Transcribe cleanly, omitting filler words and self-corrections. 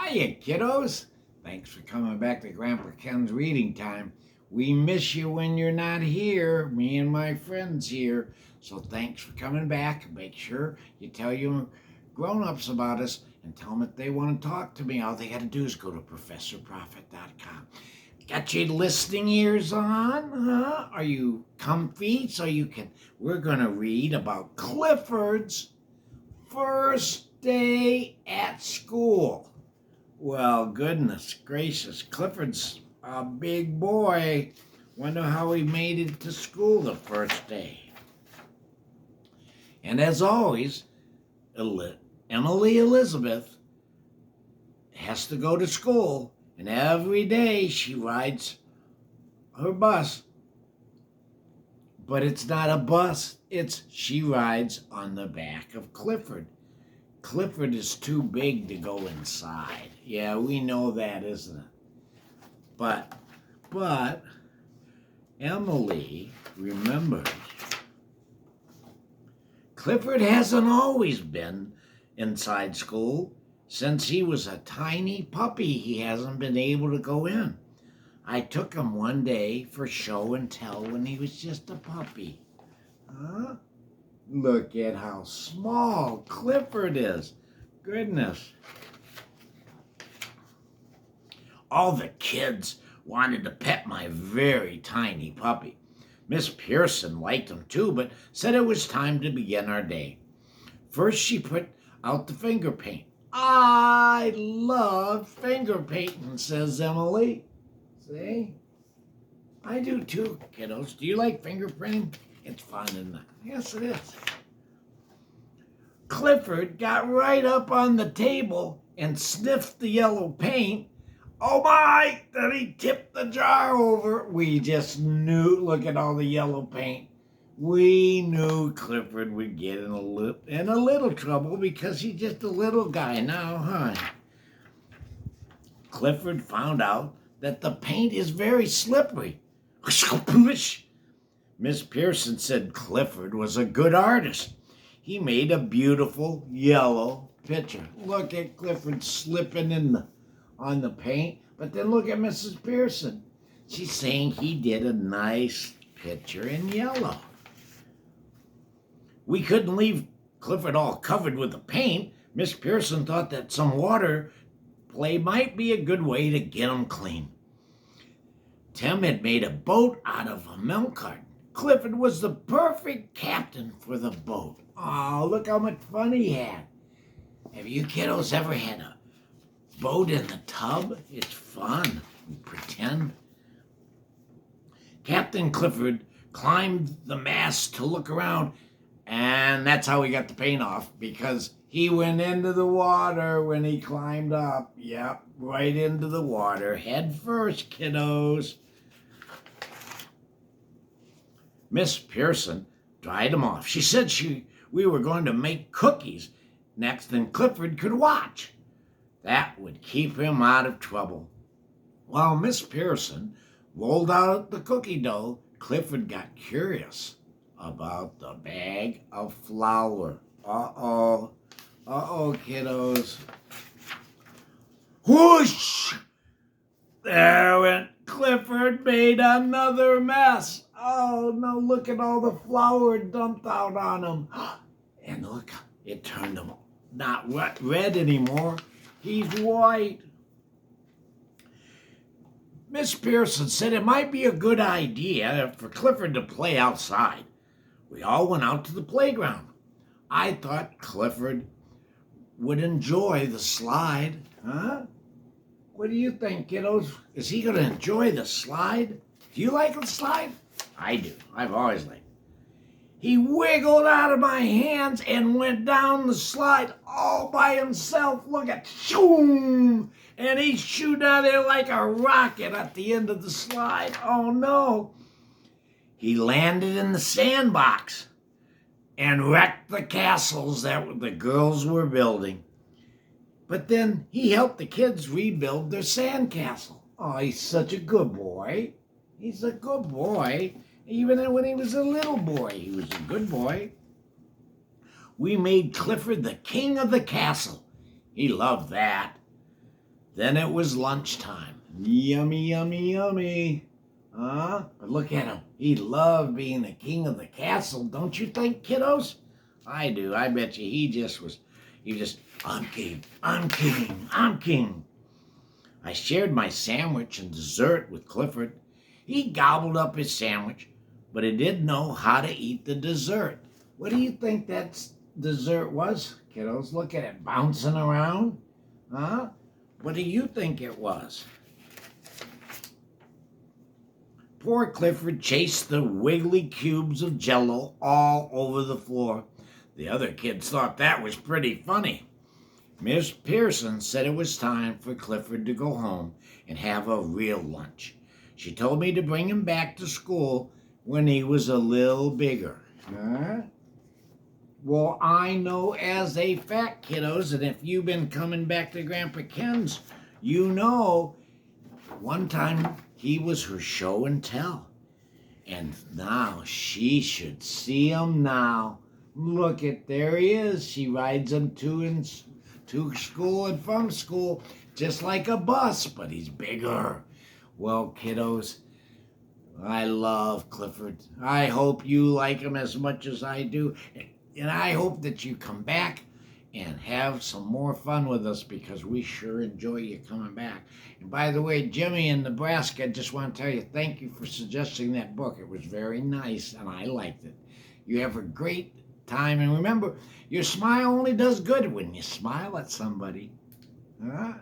Hiya, kiddos. Thanks for coming back to Grandpa Ken's reading time. We miss you when you're not here, me and my friends here. So thanks for coming back. Make sure you tell your grown-ups about us and tell them if they want to talk to me. All they got to do is go to ProfessorProfit.com. Got your listening ears on? Huh? Are you comfy so you can... We're going to read about Clifford's first day at school. Well, goodness gracious, Clifford's a big boy. Wonder how he made it to school the first day. And as always, Emily Elizabeth has to go to school, and every day she rides her bus. But it's not a bus, she rides on the back of Clifford. Clifford is too big to go inside. Yeah, we know that, isn't it? But Emily remembers Clifford hasn't always been inside school. Since he was a tiny puppy, he hasn't been able to go in. I took him one day for show and tell when he was just a puppy. Huh? Look at how small Clifford is. Goodness. All the kids wanted to pet my very tiny puppy. Miss Pearson liked him too, but said it was time to begin our day. First, she put out the finger paint. I love finger painting, says Emily. See? I do too, kiddos. Do you like fingerprinting? It's fun, isn't it? Yes, it is. Clifford got right up on the table and sniffed the yellow paint. Oh my, then he tipped the jar over. We just knew, look at all the yellow paint. We knew Clifford would get in a little trouble because he's just a little guy now, huh? Clifford found out that the paint is very slippery. Miss Pearson said Clifford was a good artist. He made a beautiful yellow picture. Look at Clifford slipping on the paint, but then look at Mrs. Pearson. She's saying he did a nice picture in yellow. We couldn't leave Clifford all covered with the paint. Miss Pearson thought that some water play might be a good way to get him clean. Tim had made a boat out of a milk carton. Clifford was the perfect captain for the boat. Oh, look how much fun he had. Have you kiddos ever had a boat in the tub? It's fun. You pretend. Captain Clifford climbed the mast to look around, and that's how he got the paint off, because he went into the water when he climbed up. Yep, right into the water. Head first, kiddos. Miss Pearson dried him off. She said we were going to make cookies next and Clifford could watch. That would keep him out of trouble. While Miss Pearson rolled out the cookie dough, Clifford got curious about the bag of flour. Uh-oh, kiddos. Whoosh! There went Clifford, made another mess. Oh, no, look at all the flour dumped out on him. And look, it turned him not red anymore. He's white. Miss Pearson said it might be a good idea for Clifford to play outside. We all went out to the playground. I thought Clifford would enjoy the slide. Huh? What do you think, kiddos? Is he going to enjoy the slide? Do you like the slide? I do. I've always liked it. He wiggled out of my hands and went down the slide all by himself. Look at, shoom! And he shot down there like a rocket at the end of the slide. Oh, no. He landed in the sandbox and wrecked the castles that the girls were building. But then he helped the kids rebuild their sandcastle. Oh, he's such a good boy. He's a good boy. Even when he was a little boy, he was a good boy. We made Clifford the king of the castle. He loved that. Then it was lunchtime. Yummy, yummy, yummy. But look at him. He loved being the king of the castle, don't you think, kiddos? I do. I bet you I'm king, I'm king, I'm king. I shared my sandwich and dessert with Clifford. He gobbled up his sandwich, but he didn't know how to eat the dessert. What do you think that dessert was, kiddos? Look at it bouncing around. Huh? What do you think it was? Poor Clifford chased the wiggly cubes of Jell-O all over the floor. The other kids thought that was pretty funny. Miss Pearson said it was time for Clifford to go home and have a real lunch. She told me to bring him back to school when he was a little bigger. Huh? Well, I know as a fact, kiddos, and if you've been coming back to Grandpa Ken's, you know one time he was her show and tell. And now she should see him now. Look at, there he is. She rides him to school and from school, just like a bus, but he's bigger. Well, kiddos, I love Clifford. I hope you like him as much as I do. And I hope that you come back and have some more fun with us because we sure enjoy you coming back. And by the way, Jimmy in Nebraska, I just want to tell you, thank you for suggesting that book. It was very nice and I liked it. You have a great time. And remember, your smile only does good when you smile at somebody. Huh?